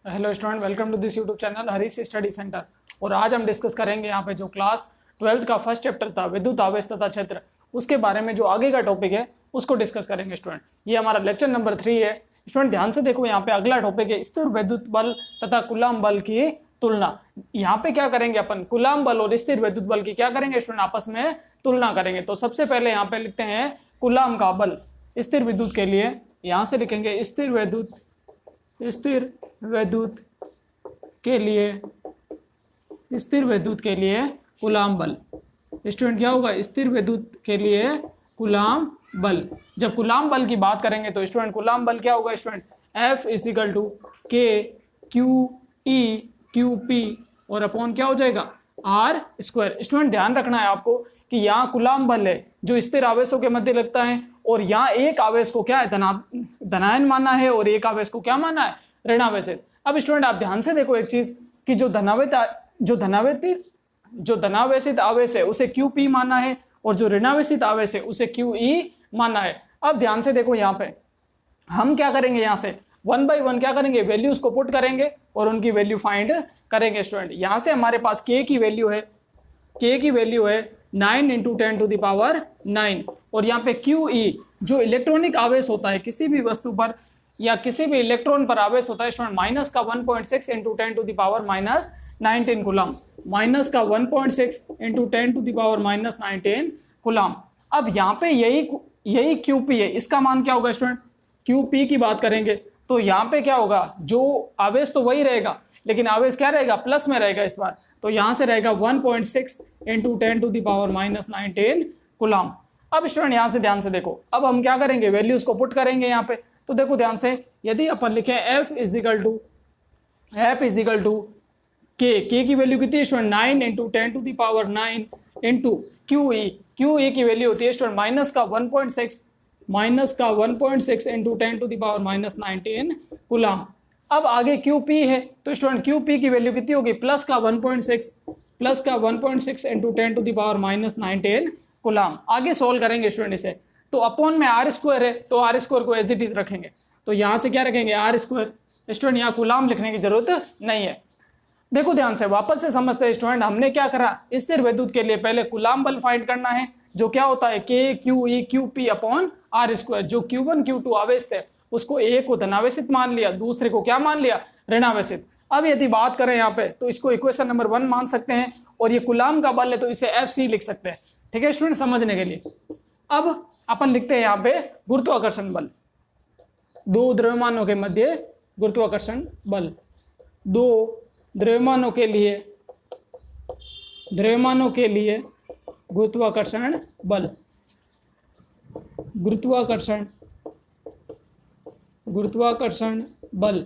Hello student, welcome to this YouTube channel Harish study centre. और आज हम डिस्कस करेंगे यहाँ पे जो क्लास 12th का फर्स्ट चैप्टर था विद्युत आवेश तथा क्षेत्र, उसके बारे में जो आगे का टॉपिक है उसको डिस्कस करेंगे स्टूडेंट। ये हमारा लेक्चर नंबर 3 है स्टूडेंट। ध्यान से देखो, यहाँ पे अगला टॉपिक है स्थिर विद्युत बल तथा कूलाम बल की तुलना। यहाँ पे क्या करेंगे अपन, कूलाम बल और स्थिर विद्युत बल की क्या करेंगे स्टूडेंट, आपस में तुलना करेंगे। तो सबसे पहले यहाँ पे लिखते हैं कूलाम का बल स्थिर विद्युत के लिए। यहाँ से लिखेंगे स्थिर विद्युत के लिए, स्थिर विद्युत के लिए कूलाम बल। स्टूडेंट क्या होगा, स्थिर विद्युत के लिए कूलाम बल। जब कूलाम बल की बात करेंगे तो स्टूडेंट कूलाम बल क्या होगा स्टूडेंट, F इजिकल टू के क्यू ई क्यू पी और अपॉन क्या हो जाएगा आर स्क्वायर। स्टूडेंट ध्यान रखना है आपको कि यहाँ कूलाम बल है जो स्थिर आवेशों के मध्य लगता है, और यहाँ एक आवेश को क्या है धनायन माना है और एक आवेश को क्या माना है ऋणावेशित। अब स्टूडेंट आप ध्यान से देखो एक चीज कि जो धनावेशित आवेश है उसे क्यू पी माना है और जो ऋणावेशित आवेश है उसे क्यू ई माना है। अब ध्यान से देखो, यहाँ पे हम क्या करेंगे, यहाँ से 1 by 1 क्या करेंगे, वैल्यूज को पुट करेंगे और उनकी वैल्यू फाइंड करेंगे स्टूडेंट। यहाँ से हमारे पास k की वैल्यू है 9 × 10⁻9 और यहाँ पे QE जो इलेक्ट्रॉनिक आवेश होता है किसी भी वस्तु पर या किसी भी इलेक्ट्रॉन पर आवेश होता है स्टूडेंट, माइनस का 1.6 × 10⁻−19 कूलम, माइनस का 1.6 × 10⁻−19 कूलम। अब यहाँ पे यही QP है, इसका मान क्या होगा स्टूडेंट, QP की बात करेंगे तो यहाँ पे क्या होगा, जो आवेश तो वही रहेगा लेकिन आवेश क्या रहेगा, प्लस में रहेगा इस बार। तो यहाँ से रहेगा 1.6 × 10⁻−19 कूलम। अब स्टूडेंट यहाँ से ध्यान से देखो, अब हम क्या करेंगे, वैल्यूज को पुट करेंगे यहाँ पे। तो देखो ध्यान से, यदि अपन लिखें F इजिकल टू K की वैल्यू कितनी है स्टूडेंट, 9 × 10⁻9 इंटू QE की वैल्यू होती है स्टूडेंट माइनस का 1.6 × 10⁻−19 कूलम। अब आगे QP है तो स्टूडेंट QP की वैल्यू कितनी होगी, प्लस का 1.6 × 10⁻−19 कूलम। आगे सोल्व करेंगे स्टूडेंट इसे, तो अपॉन में आर स्क्वायर है तो आर स्क्वायर को एज इट इज रखेंगे। तो यहाँ से क्या रखेंगे, आर स्क्वायर। स्टूडेंट यहाँ कूलम लिखने की जरूरत नहीं है। देखो ध्यान से, वापस से समझते हैं स्टूडेंट, हमने क्या करा, स्थिर विद्युत के लिए पहले कूलम बल फाइंड करना है जो क्या होता है K Q E Q P upon R square. जो Q1 Q2 आवेश थे उसको एक को धनावेशित मान लिया, दूसरे को क्या मान लिया, ऋणावेशित। अब यदि बात करें यहाँ पे तो इसको इक्वेशन नंबर 1 मान सकते हैं और ये कूलम का बल है तो इसे FC लिख सकते हैं। ठीक है स्टूडेंट, समझने के लिए। अब अपन लिखते हैं यहाँ पे गुरुत्वाकर्षण बल, दो द्रव्यमानों के मध्य गुरुत्वाकर्षण बल। दो द्रव्यमानों के लिए गुरुत्वाकर्षण बल, गुरुत्वाकर्षण बल।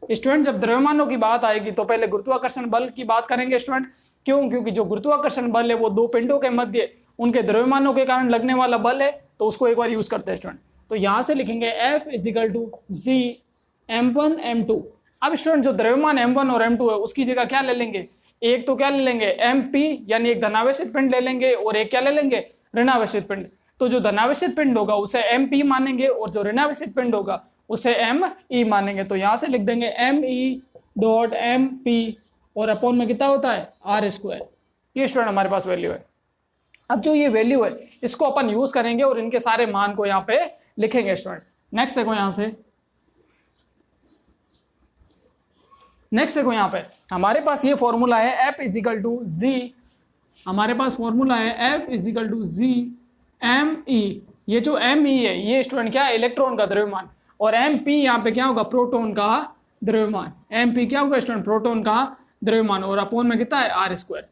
स्टूडेंट जब द्रव्यमानों की बात आएगी तो पहले गुरुत्वाकर्षण बल की बात करेंगे स्टूडेंट। क्यों, क्योंकि जो गुरुत्वाकर्षण बल है वो दो पिंडों के मध्य उनके द्रव्यमानों के कारण लगने वाला बल है, तो उसको एक बार यूज करते हैं स्टूडेंट। तो यहां से लिखेंगे F equal to G M1 M2। अब स्टूडेंट जो द्रव्यमान M1 और M2 है उसकी जगह क्या ले लेंगे, एक तो क्या ले लेंगे MP यानी एक धनावेशित पिंड ले लेंगे और एक क्या ले लेंगे, ऋणावेशित पिंड। तो जो धनावेशित पिंड होगा उसे MP मानेंगे और जो ऋणावेशित पिंड होगा उसे ME मानेंगे। तो यहां से लिख देंगे ME.MP और अपॉन में कितना होता है, आर स्क्वायर। ये स्टूडेंट हमारे पास वैल्यू है। अब जो ये वैल्यू है इसको अपन यूज करेंगे और इनके सारे मान को यहाँ पे लिखेंगे स्टूडेंट। नेक्स्ट देखो यहाँ पे हमारे पास ये फॉर्मूला है F इजिकल टू Z, हमारे पास फॉर्मूला है F equal to Z ME। ये जो ME है ये स्टूडेंट क्या है, इलेक्ट्रॉन का द्रव्यमान, और MP यहाँ पे क्या होगा, प्रोटॉन का द्रव्यमान। MP क्या होगा स्टूडेंट, प्रोटॉन का द्रव्यमान, और अपॉन में कितना है, आर स्क्वायर।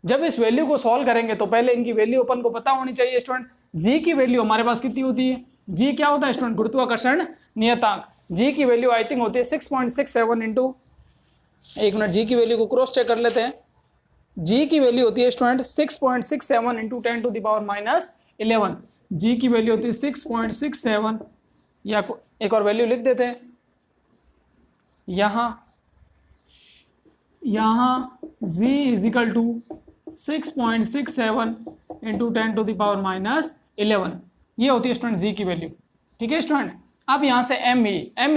जब इस वैल्यू को सॉल्व करेंगे तो पहले इनकी वैल्यू अपन को पता होनी चाहिए स्टूडेंट। G की वैल्यू हमारे पास कितनी होती है, G क्या होता है स्टूडेंट, गुरुत्वाकर्षण नियतांक। G की वैल्यू आई थिंक होती है 6.67 इंटू, एक मिनट G की वैल्यू को क्रॉस चेक कर लेते हैं। G की वैल्यू होती है स्टूडेंट 6.67 इंटू 10⁻11। G की वैल्यू होती है 6.67, या एक और वैल्यू लिख देते हैं यहाँ G इजिकल टू 6.67 इंटू 10⁻11। ये होती है स्टूडेंट जी की वैल्यू। ठीक है स्टूडेंट, अब यहाँ से एम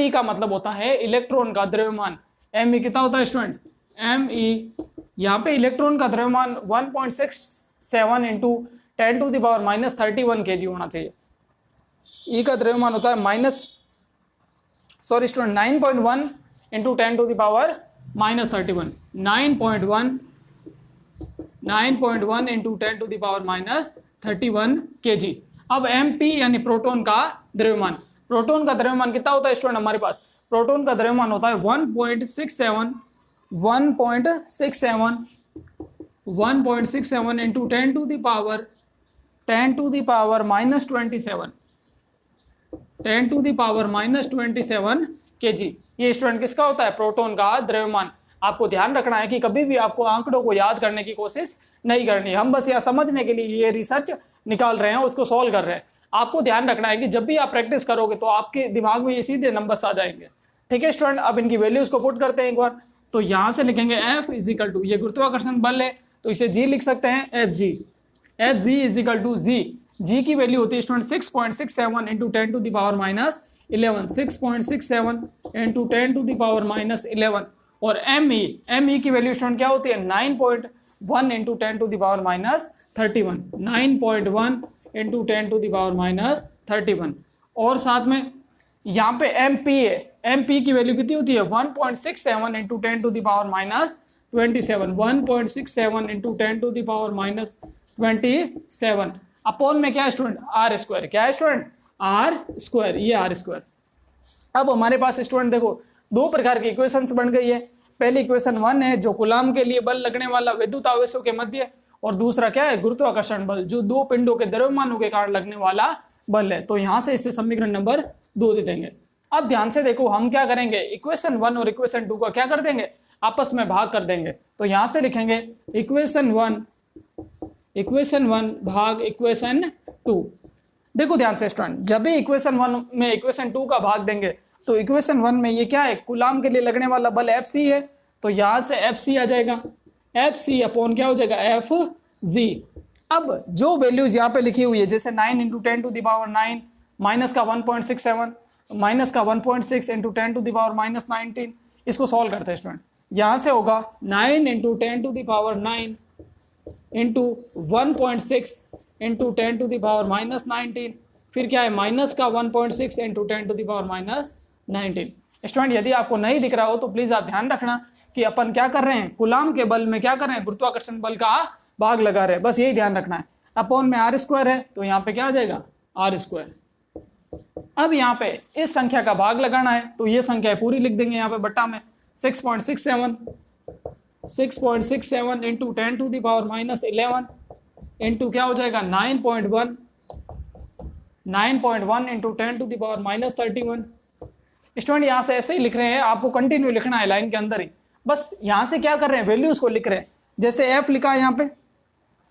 ई का मतलब होता है इलेक्ट्रॉन का द्रव्यमान। एम ई कितना होता है स्टूडेंट? एम ई यहाँ पे इलेक्ट्रॉन का द्रव्यमान 1.67 इंटू 10⁻³ kg होना चाहिए। ई का द्रव्यमान होता है स्टूडेंट 9.1 इंटू 10⁻³ 9.1 इंटू 10⁻³ kg। अब mp यानी प्रोटॉन का द्रव्यमान। प्रोटॉन का द्रव्यमान कितना होता है स्टूडेंट? हमारे पास प्रोटॉन का द्रव्यमान होता है 1.67 इंटू 10⁻⁻27 10⁻⁻27 kg। ये स्टूडेंट किसका होता है? प्रोटॉन का द्रव्यमान। आपको ध्यान रखना है कि कभी भी आपको आंकड़ों को याद करने की कोशिश नहीं करनी। हम बस यह समझने के लिए ये रिसर्च निकाल रहे हैं, उसको सॉल्व कर रहे हैं। आपको ध्यान रखना है कि जब भी आप प्रैक्टिस करोगे तो आपके दिमाग में ये सीधे नंबर्स आ जाएंगे। ठीक है स्टूडेंट, अब इनकी वैल्यूज को पुट करते हैं एक बार। तो यहां से लिखेंगे F इजिकल टू, ये गुरुत्वाकर्षण बल है तो इसे G लिख सकते हैं, एफ जी इजिकल टू जी की वैल्यू होती है स्टूडेंट 6.67 इंटू 10⁻11 6.67 इंटू 10⁻11। और एम ई की वैल्यू स्टूडेंट क्या होती है? 9.1 इंटू 10⁻31 9.1 इंटू 10⁻31। और साथ में यहाँ पे एम पी की वैल्यू कितनी होती है? 1.67 इंटू 10⁻27 1.67 इंटू 10⁻27 अपॉन में क्या है स्टूडेंट? R square. क्या है स्टूडेंट? आर स्क्वायर, ये आर स्क्वायर। अब हमारे पास स्टूडेंट देखो दो प्रकार की इक्वेशंस बन गई है। पहली इक्वेशन 1 है जो कूलाम के लिए बल लगने वाला विद्युत आवेशों के मध्य, और दूसरा क्या है? गुरुत्वाकर्षण बल, जो दो पिंडों के द्रव्यमानों के कारण लगने वाला बल है। तो यहां से इसे समीकरण नंबर 2 दे देंगे। अब ध्यान से देखो हम क्या करेंगे, इक्वेशन 1 और इक्वेशन 2 का क्या कर देंगे? आपस में भाग कर देंगे। तो यहां से लिखेंगे इक्वेशन 1 भाग इक्वेशन 2। देखो ध्यान से स्टूडेंट, जब भी इक्वेशन 1 में इक्वेशन 2 का भाग देंगे तो इक्वेशन 1 में ये क्या है? कूलाम के लिए लगने वाला बल Fc है, तो यहां से Fc आ जाएगा, Fc अपॉन क्या हो जाएगा? Fg। अब जो वैल्यूज यहाँ पे लिखी हुई है जैसे 9 इंटू 10⁻9 माइनस का 1.67 माइनस का 1.6 इंटू 10⁻19, इसको सॉल्व करते हैं स्टूडेंट। यहाँ से होगा 9 इंटू 10⁻9 इंटू 1.6 इंटू 10⁻19, फिर क्या है? माइनस का 1.6 इंटू 10⁻19। स्टूडेंट यदि आपको नहीं दिख रहा हो तो प्लीज आप ध्यान रखना कि अपन क्या कर रहे हैं? कूलाम के बल में क्या कर रहे हैं? गुरुत्वाकर्षण बल का भाग लगा रहे हैं, बस यही ध्यान रखना है। अपॉन में आर स्क्वायर है तो यहाँ पे क्या आ जाएगा? R square. अब यहाँ पे इस संख्या का भाग लगाना है तो ये संख्या पूरी लिख देंगे यहाँ पे बट्टा में 6.67 इंटू 10⁻11 इंटू क्या हो जाएगा? 9.1 इंटू 10⁻31। स्टूडेंट यहाँ से ऐसे ही लिख रहे हैं, आपको कंटिन्यू लिखना है लाइन के अंदर ही। बस यहाँ से क्या कर रहे हैं? वैल्यूज को लिख रहे हैं। जैसे एफ लिखा है यहाँ पे,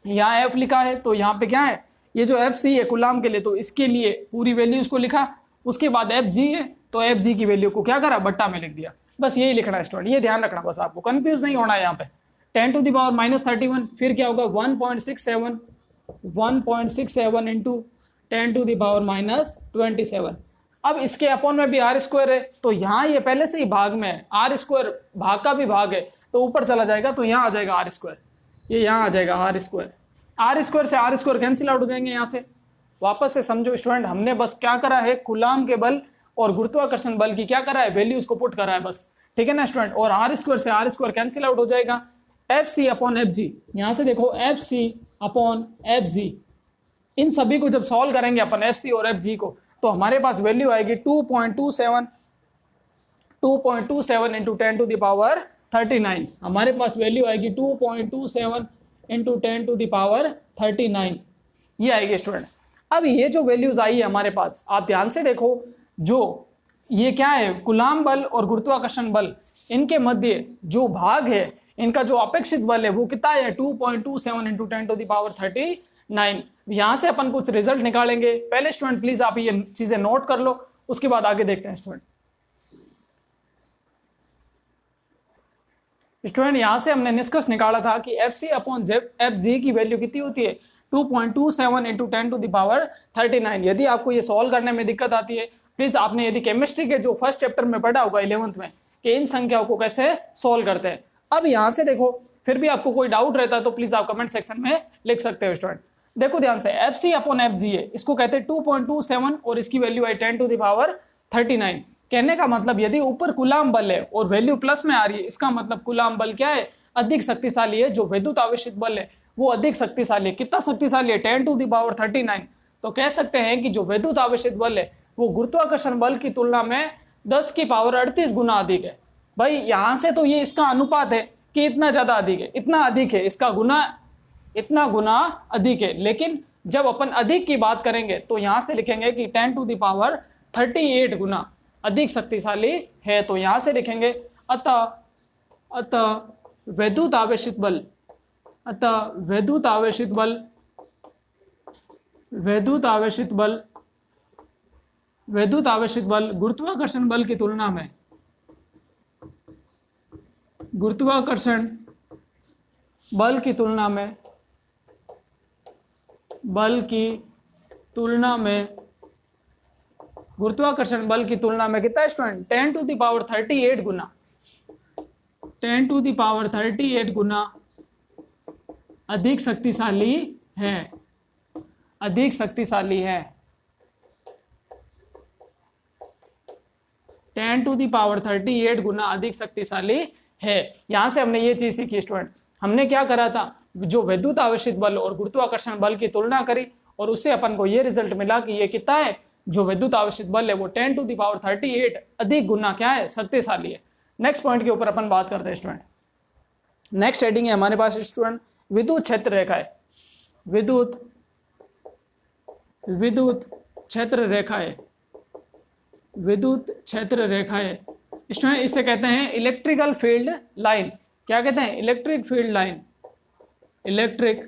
यहाँ एफ लिखा है तो यहाँ पे क्या है? ये जो एफ सी है कूलाम के लिए, तो इसके लिए पूरी वैल्यूज को लिखा। उसके बाद एफ जी है तो एफ जी की वैल्यू को क्या करा? बट्टा में लिख दिया। बस यही लिखना है स्टूडेंट, ये ध्यान रखना, बस आपको कंफ्यूज नहीं होना है यहाँ पे। 10⁻31 फिर क्या होगा? 1.67 इंटू 10⁻27। अब इसके अपॉन में भी आर स्क्वायर है तो यहाँ ये पहले से ही भाग में है, आर स्क्वायर भाग का भी भाग है तो ऊपर चला जाएगा तो यहाँ आ जाएगा आर स्क्वायर, ये यहाँ आ जाएगा आर स्क्वायर। आर स्क्वायर से आर स्क्वायर कैंसिल आउट हो जाएंगे। यहाँ से वापस से समझो स्टूडेंट, हमने बस क्या करा है? कूलाम के बल और गुरुत्वाकर्षण बल की क्या करा है? वैल्यूज को पुट करा है बस, ठीक है ना स्टूडेंट। और आर स्क्वायर से आर स्क्वायर कैंसिल आउट हो जाएगा। F C upon F G, यहाँ से देखो F C upon F G, इन सभी को जब सॉल्व करेंगे अपन एफ सी और एफ जी को, तो हमारे पास वैल्यू आएगी 2.27 इंटू 10⁻39। हमारे पास वैल्यू आएगी 2.27 इंटू 10⁻39, ये आएगी स्टूडेंट। अब ये जो वैल्यूज आई है हमारे पास, आप ध्यान से देखो, जो ये क्या है? कूलाम बल और गुरुत्वाकर्षण बल, इनके मध्य जो भाग है, इनका जो अपेक्षित बल है वो कितना है? 2.27 इंटू 10⁻39। यहाँ से अपन कुछ रिजल्ट निकालेंगे। पहले स्टूडेंट प्लीज आप ये चीजें नोट कर लो, उसके बाद आगे देखते हैं स्टूडेंट। यहाँ से हमने निष्कर्ष निकाला था कि F C upon F G की वैल्यू कितनी होती है? 2.27 इंटू 10⁻39। यदि आपको ये सॉल्व करने में दिक्कत आती है प्लीज आपने यदि केमिस्ट्री के जो फर्स्ट चैप्टर में पढ़ा होगा 11th में कि इन संख्याओं को कैसे सोल्व करते हैं। अब यहाँ से देखो, फिर भी आपको कोई डाउट रहता है तो प्लीज आप कमेंट सेक्शन में लिख सकते हो स्टूडेंट। देखो ध्यान से, FC अपॉन FG है, इसको कहते हैं 2.27 और इसकी वैल्यू है 10⁻39। कहने का मतलब यदि ऊपर कूलाम बल है और वैल्यू प्लस में आ रही है, इसका मतलब कूलाम बल क्या है, अधिक शक्तिशाली है। जो विद्युत आवेशित बल है वो अधिक शक्तिशाली है। कितना शक्तिशाली है, 10⁻39। तो कह सकते हैं कि जो विद्युत आवेशित बल है वो गुरुत्वाकर्षण बल की तुलना में 10⁻38 गुना अधिक है। भाई यहां से तो ये इसका अनुपात है कि इतना ज्यादा अधिक है, इतना अधिक है, इसका गुना इतना गुना अधिक है। लेकिन जब अपन अधिक की बात करेंगे तो यहां से लिखेंगे कि 10⁻38 गुना अधिक शक्तिशाली है। तो यहां से लिखेंगे अतः विद्युत आवेशित बल, विद्युत आवेशित बल गुरुत्वाकर्षण बल की तुलना में, गुरुत्वाकर्षण बल की तुलना में कितना स्टूडेंट, 10⁻38 गुना, 10⁻38 गुना अधिक शक्तिशाली है, अधिक शक्तिशाली है। 10⁻38 गुना अधिक शक्तिशाली है। यहां से हमने ये चीज सीखी स्टूडेंट, हमने क्या करा था, जो विद्युत आवेशित बल और गुरुत्वाकर्षण बल की तुलना करी और उससे अपन को ये रिजल्ट मिला कि ये कितना है, जो विद्युत आवेशित बल है वो 10⁻38 अधिक गुना क्या है, शक्तिशाली है। नेक्स्ट पॉइंट के ऊपर अपन बात करते हैं स्टूडेंट। नेक्स्ट हेडिंग है हमारे पास स्टूडेंट विद्युत क्षेत्र रेखाएं, विद्युत क्षेत्र रेखाएं, विद्युत क्षेत्र रेखाएं स्टूडेंट, इसे कहते हैं इलेक्ट्रिकल फील्ड लाइन। क्या कहते हैं, electric field line, electric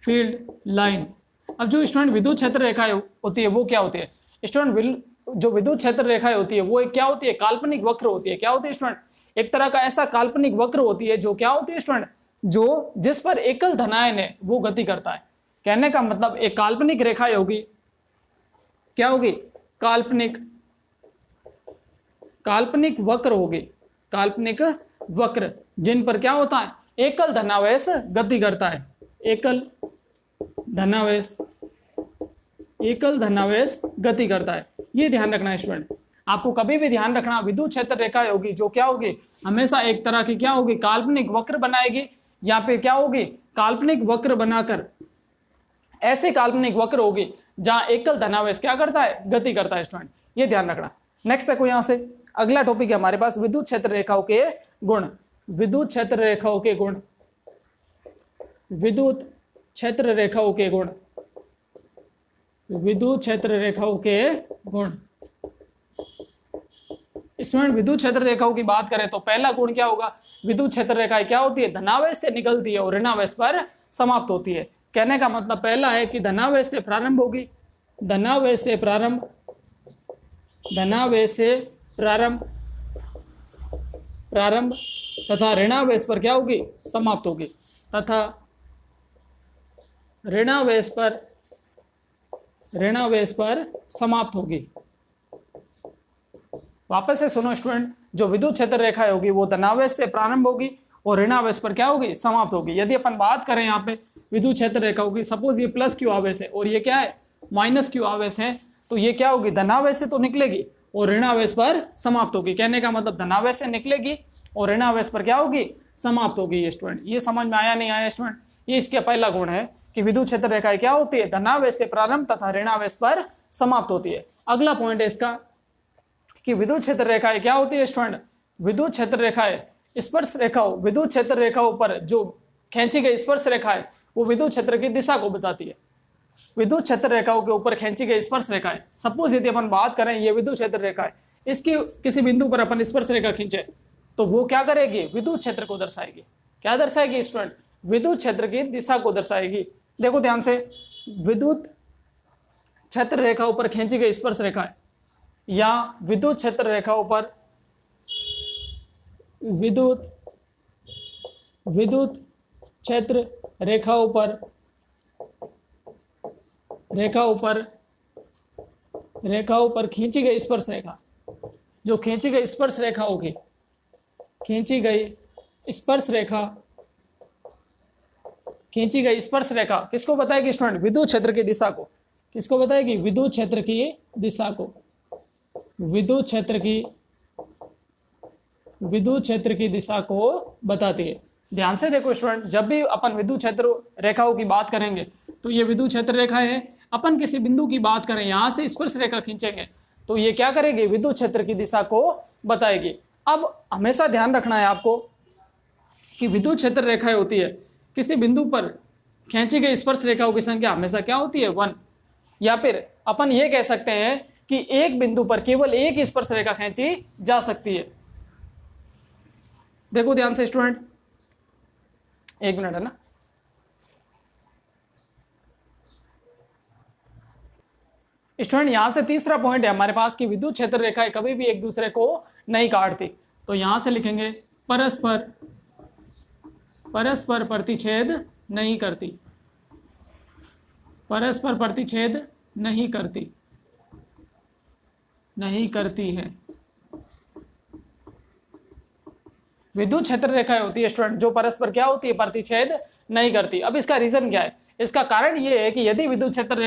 field line. अब जो स्टूडेंट विद्युत क्षेत्र रेखाएं होती है वो क्या होती है स्टूडेंट, जो विद्युत क्षेत्र रेखाएं होती है वो क्या होती है, काल्पनिक वक्र होती है। क्या होती है स्टूडेंट, एक तरह का ऐसा काल्पनिक वक्र होती है जो क्या होती है स्टूडेंट, जो जिस पर एकल धनायन है वो गति करता है। कहने का मतलब एक काल्पनिक रेखाएं होगी, क्या होगी, काल्पनिक वक्र होगी, काल्पनिक वक्र जिन पर क्या होता है, एकल धनावेश गति करता है, एकल धनावेश गति करता है। ये ध्यान रखना है स्टूडेंट, आपको कभी भी ध्यान रखना, विद्युत क्षेत्र रेखाएं होगी जो क्या होगी, हमेशा एक तरह की क्या होगी, काल्पनिक वक्र बनाएगी। यहाँ पे क्या होगी, काल्पनिक वक्र बनाकर, ऐसे काल्पनिक वक्र होगी जहां एकल धनावेश क्या करता है, गति करता है स्टूडेंट, ये ध्यान रखना। नेक्स्ट देखो यहाँ से अगला टॉपिक है हमारे पास विद्युत क्षेत्र रेखाओं के गुण, विद्युत क्षेत्र रेखाओं के गुण, विद्युत क्षेत्र रेखाओं के गुण, विद्युत क्षेत्र रेखाओं के गुण। स्टूडेंट विद्युत क्षेत्र रेखाओं की बात करें तो पहला गुण क्या होगा, विद्युत क्षेत्र रेखाएं क्या होती है, धनावेश से निकलती है और ऋणावेश पर समाप्त होती है। कहने का मतलब पहला है कि धनावेश से प्रारंभ होगी, धनावेश से प्रारंभ तथा ऋणावेश पर क्या होगी, समाप्त होगी, तथा ऋणावेश पर समाप्त होगी। वापस से सुनो स्टूडेंट, जो विद्युत क्षेत्र रेखाएं होगी वो धनावेश से प्रारंभ होगी और ऋणावेश पर क्या होगी, समाप्त होगी। यदि अपन बात करें यहाँ पे विद्युत क्षेत्र रेखा होगी, सपोज ये प्लस क्यू आवेश है और ये क्या है, माइनस क्यू आवेश है, तो ये क्या होगी, धनावेश से तो निकलेगी और ऋणावेश पर समाप्त होगी। कहने का मतलब धनावेश से निकलेगी और ऋणावेश पर क्या होगी, समाप्त होगी। ये स्टूडेंट ये समझ में आया नहीं आया स्टूडेंट, ये इसका पहला गुण है कि विद्युत क्षेत्र रेखाएं क्या होती है, धनावेश से प्रारंभ तथा ऋणावेश पर समाप्त होती है। अगला पॉइंट है इसका कि विद्युत क्षेत्र रेखाएं क्या होती है स्टूडेंट, विद्युत क्षेत्र रेखाएं स्पर्श रेखाओं, विद्युत क्षेत्र रेखाओं पर जो खींची गई स्पर्श रेखा है वो विद्युत क्षेत्र की दिशा को बताती है। विद्युत क्षेत्र रेखाओं के ऊपर खींची गई स्पर्श रेखा है, सपोज यदि अपन बात करें ये विद्युत क्षेत्र रेखा है, इसकी किसी बिंदु पर अपन स्पर्श रेखा खींचे तो वो क्या करेगी, विद्युत क्षेत्र को दर्शाएगी। क्या दर्शाएगी स्टूडेंट, विद्युत क्षेत्र की दिशा को दर्शाएगी। देखो ध्यान से, विद्युत क्षेत्र रेखाओं पर खींची गई स्पर्श रेखा है या विद्युत क्षेत्र रेखाओं पर विद्युत क्षेत्र रेखाओं पर रेखाओं पर खींची गई स्पर्श रेखा, जो खींची गई स्पर्श रेखा होगी, खींची गई स्पर्श रेखा, खींची गई स्पर्श रेखा किसको बताएगी स्टूडेंट? विद्युत क्षेत्र की दिशा को। किसको बताएगी? विद्युत क्षेत्र की दिशा को। विद्युत क्षेत्र की दिशा को बताती है। ध्यान से देखो स्टूडेंट, जब भी अपन विद्युत क्षेत्र रेखाओं की बात करेंगे तो ये विद्युत क्षेत्र रेखा है, अपन किसी बिंदु की बात करें, यहां से स्पर्श रेखा खींचेंगे तो ये क्या करेगी? विद्युत क्षेत्र की दिशा को बताएगी। अब हमेशा ध्यान रखना है आपको कि विद्युत क्षेत्र रेखाएं होती है, किसी बिंदु पर खींची गई स्पर्श रेखाओं की संख्या हमेशा क्या होती है? 1। या फिर अपन ये कह सकते हैं कि एक बिंदु पर केवल एक स्पर्श रेखा खींची जा सकती है। देखो ध्यान से स्टूडेंट, एक मिनट है ना। स्टूडेंट यहां से तीसरा पॉइंट है हमारे पास कि विद्युत क्षेत्र रेखाएं कभी भी एक दूसरे को नहीं काटती, तो यहां से लिखेंगे परस्पर प्रतिच्छेद नहीं करती, परस्पर प्रतिच्छेद नहीं करती है। विद्युत क्षेत्र रेखाएं होती है स्टूडेंट जो परस्पर क्या होती है? प्रतिच्छेद नहीं करती। अब इसका रीजन क्या है? इसका कारण यह है कि यदि विद्युत क्षेत्र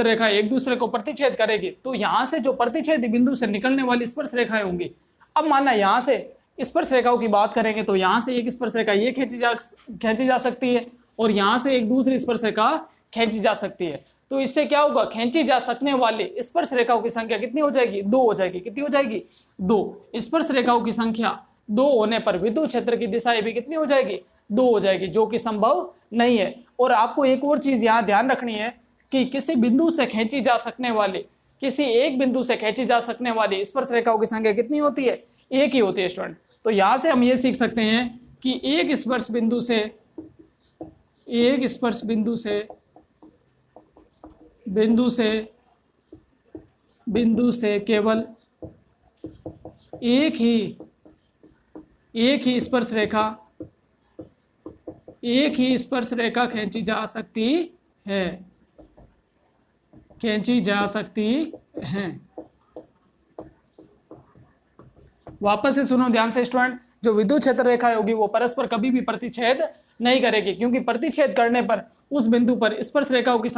रेखाएं एक दूसरे को प्रतिच्छेद करेगी तो यहां से जो प्रतिच्छेदी बिंदु से निकलने वाली स्पर्श रेखाएं होंगी, अब मानना यहां से स्पर्श रेखाओं की बात करेंगे तो यहां से एक स्पर्श रेखा ये खींची जा सकती है और यहां से एक दूसरी स्पर्श रेखा खींची जा सकती है। तो इससे क्या होगा? खींची जा सकने वाली स्पर्श रेखाओं की संख्या कितनी हो जाएगी? 2 हो जाएगी। कितनी हो जाएगी? 2। स्पर्श रेखाओं की संख्या 2 होने पर विद्युत क्षेत्र की दिशाएं भी कितनी हो जाएगी? 2 हो जाएगी, जो कि संभव नहीं है। और आपको एक और चीज यहां ध्यान रखनी है कि किसी बिंदु से खींची जा सकने वाली, किसी एक बिंदु से खींची जा सकने वाली स्पर्श रेखाओं की संख्या कितनी होती है? एक ही होती है स्टूडेंट। तो यहां से हम ये सीख सकते हैं कि एक स्पर्श बिंदु से केवल एक ही स्पर्श रेखा खींची जा सकती है। वापस से सुनो ध्यान से स्टूडेंट, जो विद्युत क्षेत्र रेखा होगी वो परस्पर कभी भी प्रतिच्छेद नहीं करेगी, क्योंकि प्रतिच्छेद करने पर उस बिंदु पर स्पर्श रेखाओं की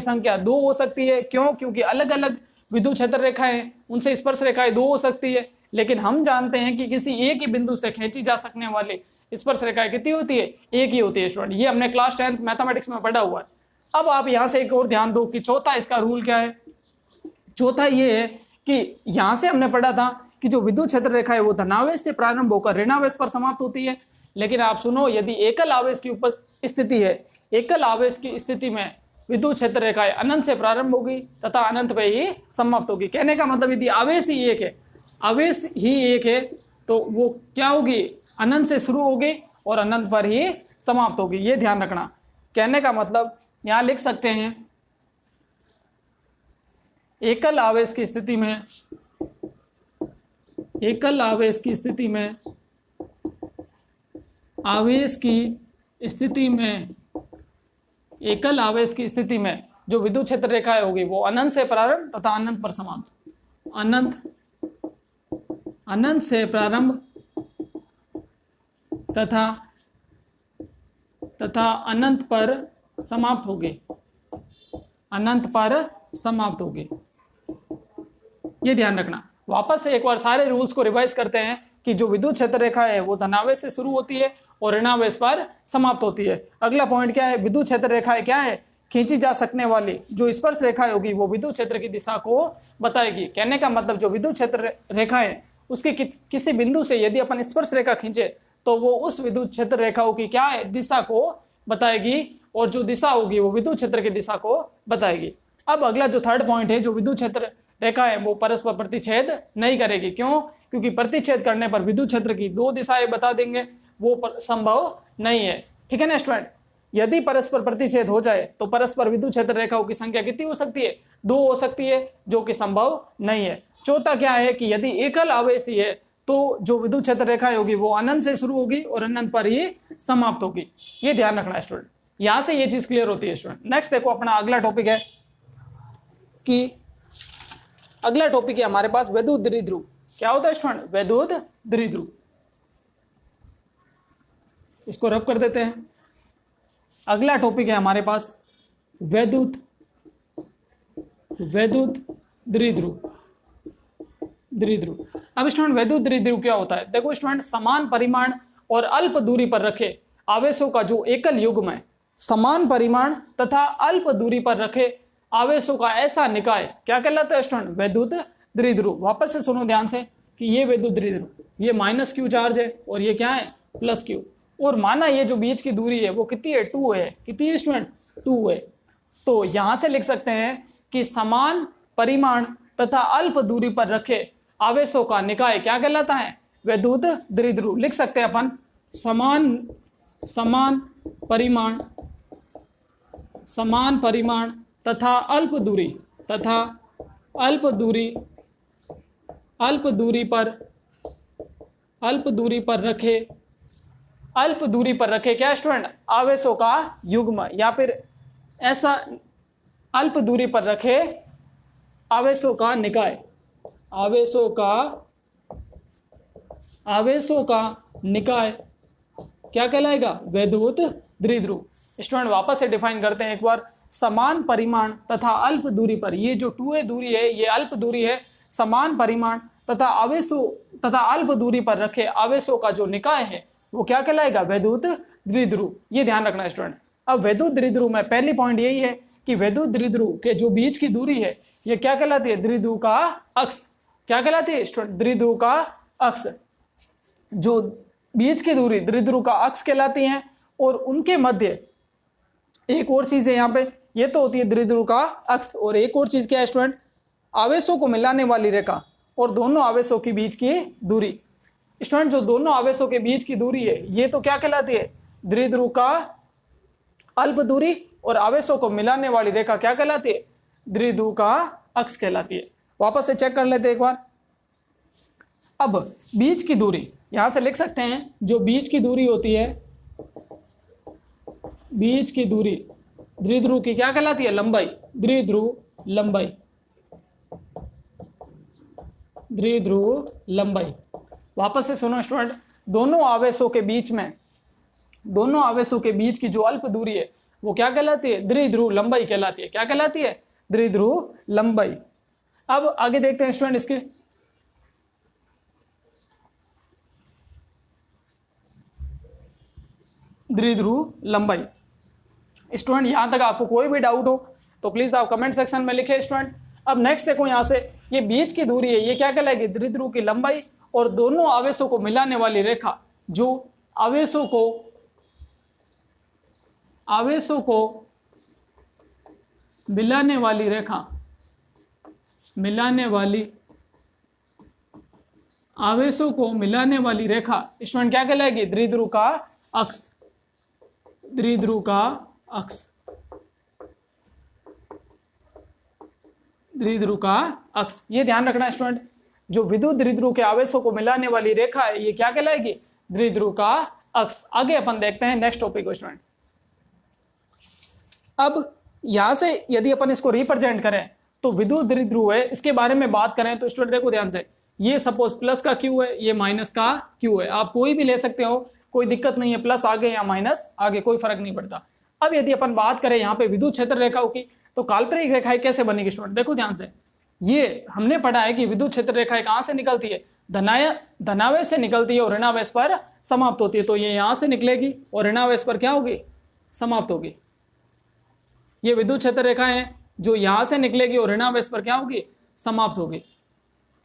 संख्या 2 हो सकती है। क्यों? क्योंकि अलग अलग विद्युत क्षेत्र रेखाएं, उनसे स्पर्श रेखाएं 2 हो सकती है, लेकिन हम जानते हैं कि किसी एक ही बिंदु से खींची जा सकने वाली स्पर्श रेखाएं कितनी होती है? एक ही होती है स्टूडेंट। ये हमने क्लास 10th मैथमेटिक्स में पढ़ा हुआ है। अब आप यहां से एक और ध्यान दो कि चौथा इसका रूल क्या है। चौथा ये है कि यहां से हमने पढ़ा था कि जो विद्युत क्षेत्र रेखा है वो धनावेश से प्रारंभ होकर ऋणावेश पर समाप्त होती है। लेकिन आप सुनो, यदि एकल आवेश की उपस्थिति है, एकल आवेश की स्थिति में विद्युत क्षेत्र रेखाएं अनंत से प्रारंभ होगी तथा अनंत पे ही समाप्त होगी। कहने का मतलब यदि आवेश ही एक है तो वो क्या होगी? अनंत से शुरू होगी और अनंत पर ही समाप्त होगी। ये ध्यान रखना। कहने का मतलब यहां लिख सकते हैं, एकल आवेश की स्थिति में एकल आवेश की स्थिति में जो विद्युत क्षेत्र रेखाएं होगी वो अनंत से प्रारंभ तथा अनंत पर समाप्त, अनंत से प्रारंभ तथा अनंत पर समाप्त होगी। ये ध्यान रखना। वापस से एक बार सारे रूल्स को रिवाइज करते हैं कि जो विद्युत क्षेत्र रेखा है वो धनावेश से शुरू होती है और ऋणावेश पर समाप्त होती है। अगला पॉइंट क्या है? विद्युत क्षेत्र रेखाएं क्या है? खींची जा सकने वाली जो स्पर्श रेखाएं होगी वो विद्युत क्षेत्र की दिशा को बताएगी। कहने का मतलब जो विद्युत क्षेत्र रेखा है उसके किसी बिंदु से यदि अपन स्पर्श रेखा खींचे तो वो उस विद्युत क्षेत्र रेखाओं की क्या है? दिशा को बताएगी, और जो दिशा होगी वो विद्युत क्षेत्र की दिशा को बताएगी। अब अगला जो थर्ड पॉइंट है, जो विद्युत क्षेत्र रेखा है वो परस्पर प्रतिच्छेद नहीं करेगी। क्यों? क्योंकि प्रतिच्छेद करने पर विद्युत क्षेत्र की 2 दिशाएं बता देंगे, वो संभव नहीं है। ठीक है ना स्टूडेंट? यदि परस्पर प्रतिच्छेद हो जाए तो परस्पर विद्युत क्षेत्र रेखाओं की संख्या कितनी हो सकती है? 2 हो सकती है, जो कि संभव नहीं है। चौथा क्या है कि यदि एकल आवेशी है तो जो विद्युत क्षेत्र रेखाएं होगी वो अनंत से शुरू होगी और अनंत पर ही समाप्त होगी। ये ध्यान रखना है स्टूडेंट। यहां से ये चीज क्लियर होती है स्टूडेंट। नेक्स्ट देखो, अपना अगला टॉपिक है कि अगला टॉपिक है हमारे पास वैद्युत द्विध्रुव। क्या होता है स्टूडेंट? वैद्युत द्विध्रुव। इसको रब कर देते हैं। अगला टॉपिक है हमारे पास वैद्युत द्विध्रुव। अब स्टूडेंट वैद्युत द्विध्रुव क्या होता है? देखो स्टूडेंट, समान परिमाण और अल्प दूरी पर रखे आवेशों का जो एकल युग्म है, समान परिमाण तथा अल्प दूरी पर रखे आवेशों का ऐसा निकाय क्या कहलाता है स्टूडेंट? वैद्युत द्विध्रुव। वापस से सुनो ध्यान से कि ये वैद्युत द्विध्रुव, ये माइनस क्यू चार्ज है और ये क्या है? Plus Q. और माना ये जो बीच की दूरी है वो कितनी है? 2 है। कितनी है स्टूडेंट? 2 है। तो यहां से लिख सकते हैं कि समान परिमाण तथा अल्प दूरी पर रखे आवेशों का निकाय क्या कहलाता है? वैद्युत द्विध्रुव। लिख सकते हैं अपन समान परिमाण तथा अल्प दूरी पर रखे क्या स्टूडेंट? आवेशों का युग्म, या फिर ऐसा अल्प दूरी पर रखे आवेशों का निकाय, क्या कहलाएगा? वैद्युत द्विध्रुव। स्टूडेंट वापस से डिफाइन करते हैं एक बार। समान परिमाण तथा अल्प दूरी पर, ये जो 2a दूरी है ये अल्प दूरी है, समान परिमाण तथा अल्प दूरी पर रखे आवेशों का जो निकाय है वो क्या कहलाएगा? वैद्युत द्विध्रुव। ये ध्यान रखना स्टूडेंट। अब वैद्युत द्विध्रुव में पहली पॉइंट यही है कि वैद्युत द्विध्रुव के जो बीच की दूरी है ये क्या कहलाती है? द्विध्रुव का अक्ष। क्या कहलाती है स्टूडेंट? द्विध्रुव का अक्ष। जो बीच की दूरी द्विध्रुव का अक्ष कहलाती है। और उनके मध्य एक और चीज है यहाँ पे, ये तो होती है द्विध्रुव का अक्ष, और एक और चीज क्या है स्टूडेंट? आवेशों को मिलाने वाली रेखा और दोनों आवेशों के बीच की दूरी। स्टूडेंट जो दोनों आवेशों के बीच की दूरी है ये तो क्या कहलाती है? द्विध्रुव का अल्प दूरी, और आवेशों को मिलाने वाली रेखा क्या कहलाती है? द्विध्रुव का अक्ष कहलाती है। वापस से चेक कर लेते हैं एक बार। अब बीच की दूरी यहां से लिख सकते हैं, जो बीच की दूरी होती है, बीच की दूरी द्विध्रुव की क्या कहलाती है? लंबाई। द्विध्रुव लंबाई। वापस से सुनो स्टूडेंट, दोनों आवेशों के बीच की जो अल्प दूरी है वो क्या कहलाती है? द्विध्रुव लंबाई कहलाती है। क्या कहलाती है? द्विध्रुव लंबाई। अब आगे देखते हैं स्टूडेंट इसके। द्विध्रुव लंबाई। स्टूडेंट यहां तक आपको कोई भी डाउट हो तो प्लीज आप कमेंट सेक्शन में लिखें स्टूडेंट। अब नेक्स्ट देखो, यहां से ये बीच की दूरी है ये क्या कहलाएगी? द्विध्रुव की लंबाई। और दोनों आवेशों को मिलाने वाली रेखा, जो आवेशों को मिलाने वाली रेखा, आवेशों को मिलाने वाली रेखा स्टूडेंट क्या कहलाएगी? द्विध्रुव का अक्ष। द्विध्रुव का अक्ष। ये ध्यान रखना स्टूडेंट, जो विद्युत द्विध्रुव के आवेशों को मिलाने वाली रेखा है ये क्या कहलाएगी? द्विध्रुव का अक्ष। आगे अपन देखते हैं नेक्स्ट टॉपिक को स्टूडेंट। अब यहां से यदि अपन इसको रिप्रेजेंट करें तो विद्युत द्विध्रुव है, इसके बारे में बात करें तो स्टूडेंट देखो ध्यान से, ये सपोज प्लस का क्यू है, ये माइनस का क्यू है। आप कोई भी ले सकते हो, कोई दिक्कत नहीं है, प्लस आगे या माइनस आगे कोई फर्क नहीं पड़ता। अब यदि अपन बात करें यहाँ पे विद्युत क्षेत्र रेखाओं की, तो काल्पनिक रेखाएं कैसे बनेगी स्टूडेंट? देखो ध्यान से, ये हमने पढ़ा है कि विद्युत क्षेत्र रेखाएं कहां से निकलती है? धनावेश से निकलती है और ऋणावेश पर समाप्त होती है। तो ये यहां से निकलेगी और ऋणावेश पर क्या होगी? समाप्त होगी। ये विद्युत क्षेत्र रेखाएं हैं जो यहां से निकलेगी और ऋणावेश पर क्या होगी? समाप्त होगी।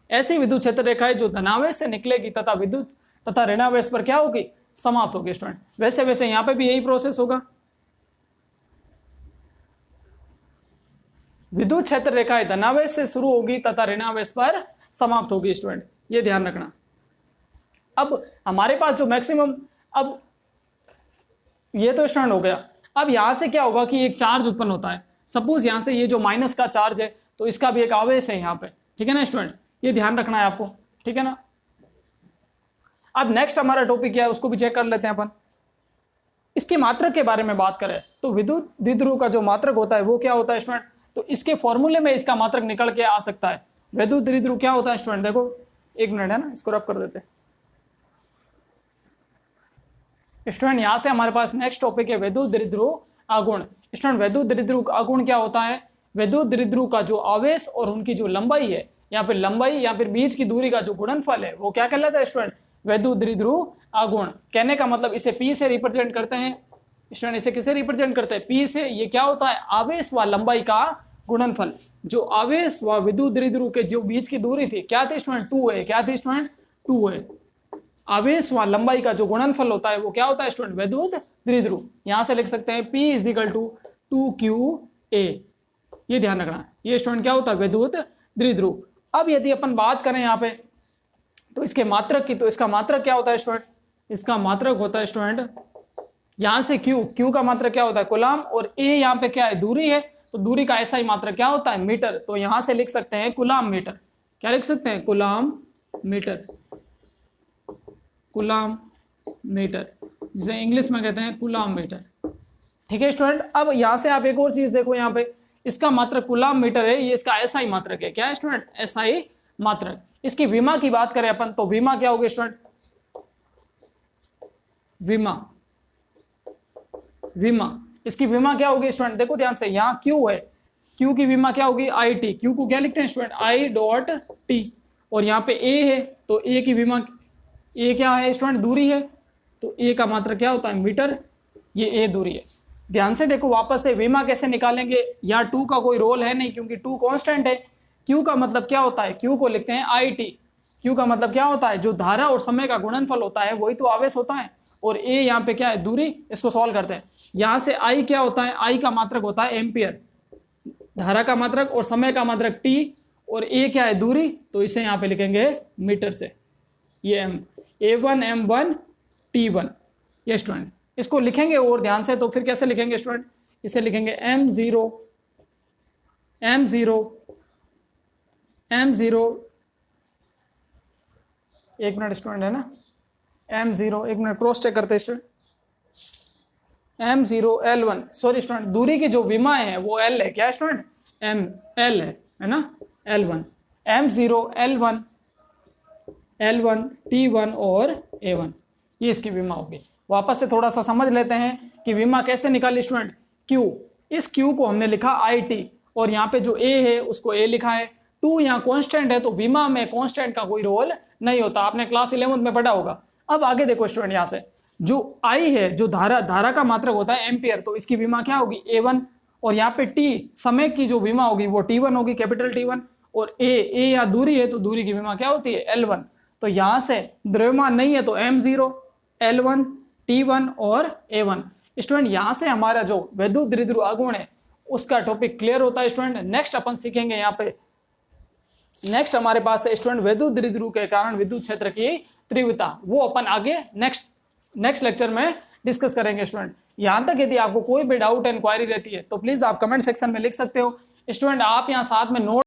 ऐसी विद्युत क्षेत्र रेखाएं जो धनावेश से निकलेगी तथा ऋणावेश पर क्या होगी? समाप्त होगी स्टूडेंट। वैसे वैसे यहां पे भी यही प्रोसेस होगा। विद्युत क्षेत्र रेखाएं धनावेश से शुरू होगी तथा ऋणावेश पर समाप्त होगी स्टूडेंट, ये ध्यान रखना। अब हमारे पास जो मैक्सिमम, अब ये तो स्टूडेंट हो गया। अब यहां से क्या होगा कि एक चार्ज उत्पन्न होता है। सपोज यहां से ये जो माइनस का चार्ज है तो इसका भी एक आवेश है यहाँ पे, ठीक है ना स्टूडेंट? ये ध्यान रखना है आपको, ठीक है ना? अब नेक्स्ट हमारा टॉपिक क्या है उसको भी चेक कर लेते हैं अपन। इसके मात्रक के बारे में बात करें तो विद्युत द्विध्रुव का जो मात्रक होता है वो क्या होता है स्टूडेंट? तो इसके फॉर्मूले में इसका मात्रक निकल के आ सकता है। वैद्युत द्विध्रुव क्या होता है स्टूडेंट, देखो एक मिनट है ना, इसको रब कर देते स्टूडेंट। यहां से हमारे पास नेक्स्ट टॉपिक है वैद्युत द्विध्रुव आघूर्ण। स्टूडेंट वैद्युत द्विध्रुव आघूर्ण क्या होता है, वैद्युत द्विध्रुव का जो आवेश और उनकी जो लंबाई है, या फिर लंबाई या फिर बीच की दूरी का जो गुणनफल है वो क्या कहलाता है स्टूडेंट, वैद्युत द्विध्रुव आघूर्ण। कहने का मतलब इसे P से रिप्रेजेंट करते हैं स्टूडेंट, इसे किसे रिप्रेजेंट करते हैं, P से। ये क्या होता है, आवेश व लंबाई का गुणनफल। जो आवेश व विद्युत द्विध्रुव के जो बीच की दूरी थी क्या थी स्टूडेंट, 2a। क्या थी स्टूडेंट, 2a। आवेश व लंबाई का जो गुणनफल होता है वो क्या होता है स्टूडेंट, वैद्युत द्विध्रुव। यहां से लिख सकते हैं P = 2qa। ये ध्यान रखना, ये स्टूडेंट क्या होता है, वैद्युत द्विध्रुव। अब यदि अपन बात करें यहाँ पे तो इसके मात्रक की, तो इसका मात्रक क्या होता है स्टूडेंट, इसका मात्रक होता है स्टूडेंट यहां से Q का मात्रक क्या होता है, कूलम, और A यहाँ पे क्या है, दूरी है, तो दूरी का ऐसा ही मात्रक क्या होता है, मीटर। तो यहां से लिख सकते हैं कूलम मीटर। क्या लिख सकते हैं, कूलम मीटर, कूलम मीटर, जिसे इंग्लिश में कहते हैं कूलम मीटर। ठीक है स्टूडेंट। अब यहां से आप एक और चीज देखो, यहाँ पे इसका मात्रक कूलम मीटर है, ये इसका एसआई मात्रक है। क्या है स्टूडेंट, एसआई मात्रक। इसकी विमा की बात करें अपन तो विमा क्या होगी स्टूडेंट, विमा इसकी विमा क्या होगी स्टूडेंट, देखो ध्यान से, यहाँ Q है, Q की विमा क्या होगी, IT। Q को क्या लिखते हैं स्टूडेंट, I.T। और यहाँ पे A है, तो A की विमा, A क्या है स्टूडेंट, दूरी है, तो A का मात्रक क्या होता है, मीटर। ये A दूरी है। ध्यान से देखो, वापस से विमा कैसे निकालेंगे, यहाँ 2 का कोई रोल है नहीं क्योंकि 2 कांस्टेंट है। Q का मतलब क्या होता है, Q को लिखते हैं IT। Q का मतलब क्या होता है, जो धारा और समय का गुणनफल होता है वही तो आवेश होता है। और A यहाँ पे क्या है, दूरी। इसको सॉल्व करते हैं। यहाँ से I क्या होता है, I का मात्रक होता है एम्पियर, धारा का मात्रक, और समय का मात्रक T, और A क्या है, दूरी, तो इसे यहाँ पे लिखेंगे मीटर से। ये M, A1 M1 T1। ये स्टूडेंट इसको लिखेंगे और ध्यान से, तो फिर कैसे लिखेंगे स्टूडेंट, इसे लिखेंगे M0 एक मिनट स्टूडेंट है ना, M0, एक मिनट क्रॉस चेक करते हैं student, M0 L1, sorry student, दूरी की जो विमा है वो L है। क्या है स्टूडेंट, L है ना, L1, M0 L1 T1 और A1, ये इसकी विमा होगी। वापस से थोड़ा सा समझ लेते हैं कि विमा कैसे निकाली स्टूडेंट, Q, इस Q को हमने लिखा IT, और यहाँ पे जो A है उसको A लिखा है। 2 यहाँ कांस्टेंट है, तो विमा में कांस्टेंट का कोई रोल नहीं होता, आपने क्लास 11 में पढ़ा होगा। अब आगे देखो स्टूडेंट, यहाँ से जो I है, जो धारा का मात्रक होता है एम्पियर, तो इसकी विमा क्या होगी, A1। और यहाँ पे T, समय की जो विमा होगी वो T1 होगी, कैपिटल T1। और A या दूरी है, तो दूरी की विमा क्या होती है, L1। तो यहाँ से द्रव्यमान नहीं है, तो M0 L1 T1 और A1। स्टूडेंट यहाँ से हमारा जो वैद्युत द्विध्रुव आघूर्ण है उसका टॉपिक क्लियर होता है स्टूडेंट। नेक्स्ट अपन सीखेंगे, यहाँ पे नेक्स्ट हमारे पास है स्टूडेंट वैद्युत द्विध्रुव के कारण विद्युत क्षेत्र की तीव्रता, वो अपन आगे नेक्स्ट लेक्चर में डिस्कस करेंगे स्टूडेंट। यहां तक यदि आपको कोई भी डाउट इंक्वायरी रहती है तो प्लीज आप कमेंट सेक्शन में लिख सकते हो स्टूडेंट। आप यहाँ साथ में नोट